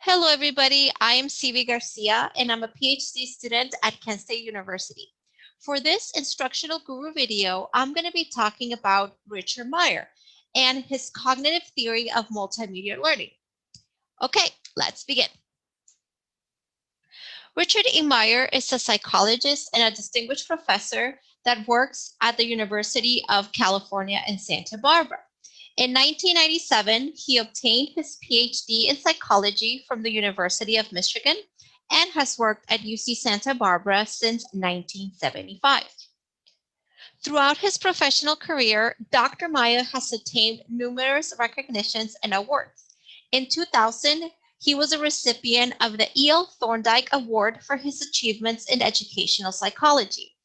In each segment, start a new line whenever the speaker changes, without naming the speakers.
Hello, everybody. I am CV Garcia, and I'm a PhD student at Kent State University. For this instructional guru video, I'm going to be talking about Richard Meyer and his cognitive theory of multimedia learning. Okay, let's begin. Richard E. Meyer is a psychologist and a distinguished professor that works at the University of California in Santa Barbara. In 1997, he obtained his PhD in psychology from the University of Michigan and has worked at UC Santa Barbara since 1975. Throughout his professional career, Dr. Meyer has attained numerous recognitions and awards. In 2000, he was a recipient of the E.L. Thorndike Award for his achievements in educational psychology.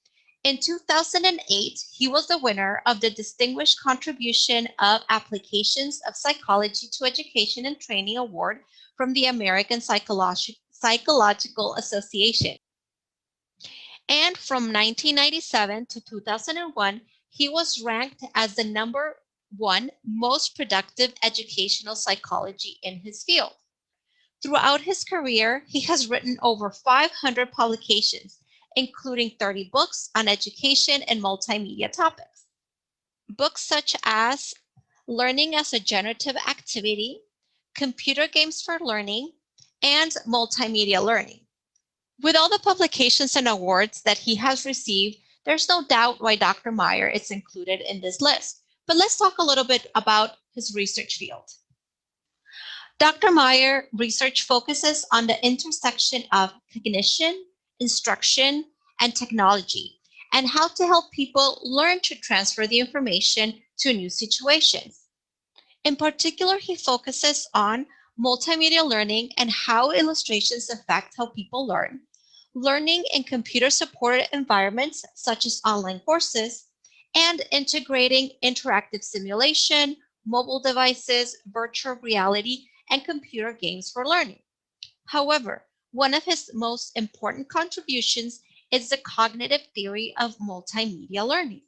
In 2008, he was the winner of the Distinguished Contribution of Applications of Psychology to Education and Training Award from the American Psychological Association. And from 1997 to 2001, he was ranked as the #1 most productive educational psychology in his field. Throughout his career, he has written over 500 publications, including 30 books on education and multimedia topics. Books such as Learning as a Generative Activity, Computer Games for Learning, and Multimedia Learning. With all the publications and awards that he has received, there's no doubt why Dr. Meyer is included in this list. But let's talk a little bit about his research field. Dr. Meyer research focuses on the intersection of cognition, instruction, and technology, and how to help people learn to transfer the information to new situations. In particular, he focuses on multimedia learning and how illustrations affect how people learn, learning in computer-supported environments such as online courses, and integrating interactive simulation, mobile devices, virtual reality, and computer games for learning. However, one of his most important contributions is the cognitive theory of multimedia learning.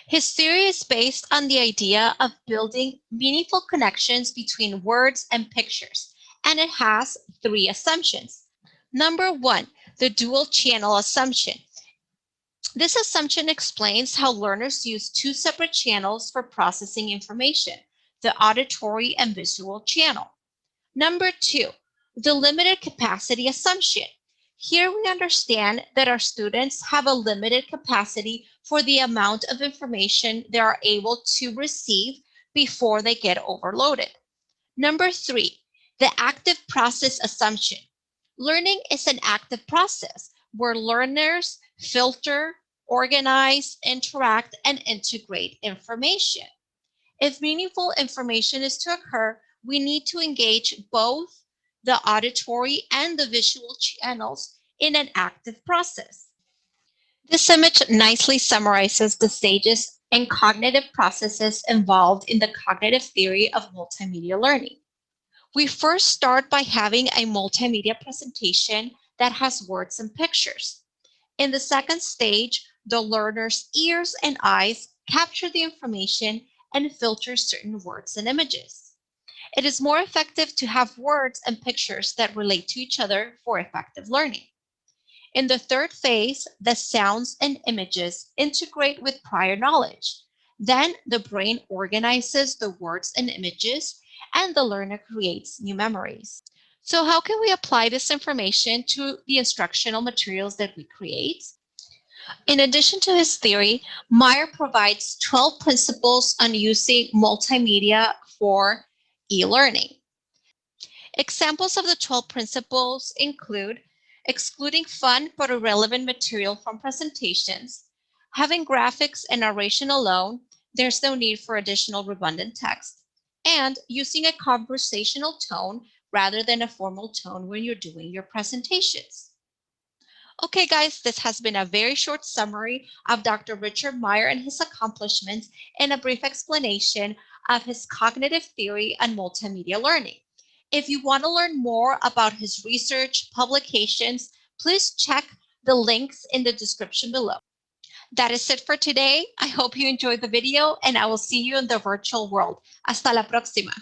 His theory is based on the idea of building meaningful connections between words and pictures, and it has 3 assumptions. Number 1, the dual channel assumption. This assumption explains how learners use 2 separate channels for processing information, the auditory and visual channel. Number 2, the limited capacity assumption. Here we understand that our students have a limited capacity for the amount of information they are able to receive before they get overloaded. Number 3, the active process assumption. Learning is an active process where learners filter, organize, interact, and integrate information. If meaningful information is to occur, we need to engage both the auditory and the visual channels in an active process. This image nicely summarizes the stages and cognitive processes involved in the cognitive theory of multimedia learning. We first start by having a multimedia presentation that has words and pictures. In the second stage, the learner's ears and eyes capture the information and filter certain words and images. It is more effective to have words and pictures that relate to each other for effective learning. In the third phase, the sounds and images integrate with prior knowledge. Then the brain organizes the words and images, and the learner creates new memories. So how can we apply this information to the instructional materials that we create? In addition to his theory, Meyer provides 12 principles on using multimedia for e-learning. Examples of the 12 principles include excluding fun but irrelevant material from presentations, having graphics and narration alone, there's no need for additional redundant text, and using a conversational tone rather than a formal tone when you're doing your presentations. Okay, guys, this has been a very short summary of Dr. Richard Meyer and his accomplishments and a brief explanation of his cognitive theory and multimedia learning. If you want to learn more about his research, publications, please check the links in the description below. That is it for today. I hope you enjoyed the video and I will see you in the virtual world. Hasta la próxima.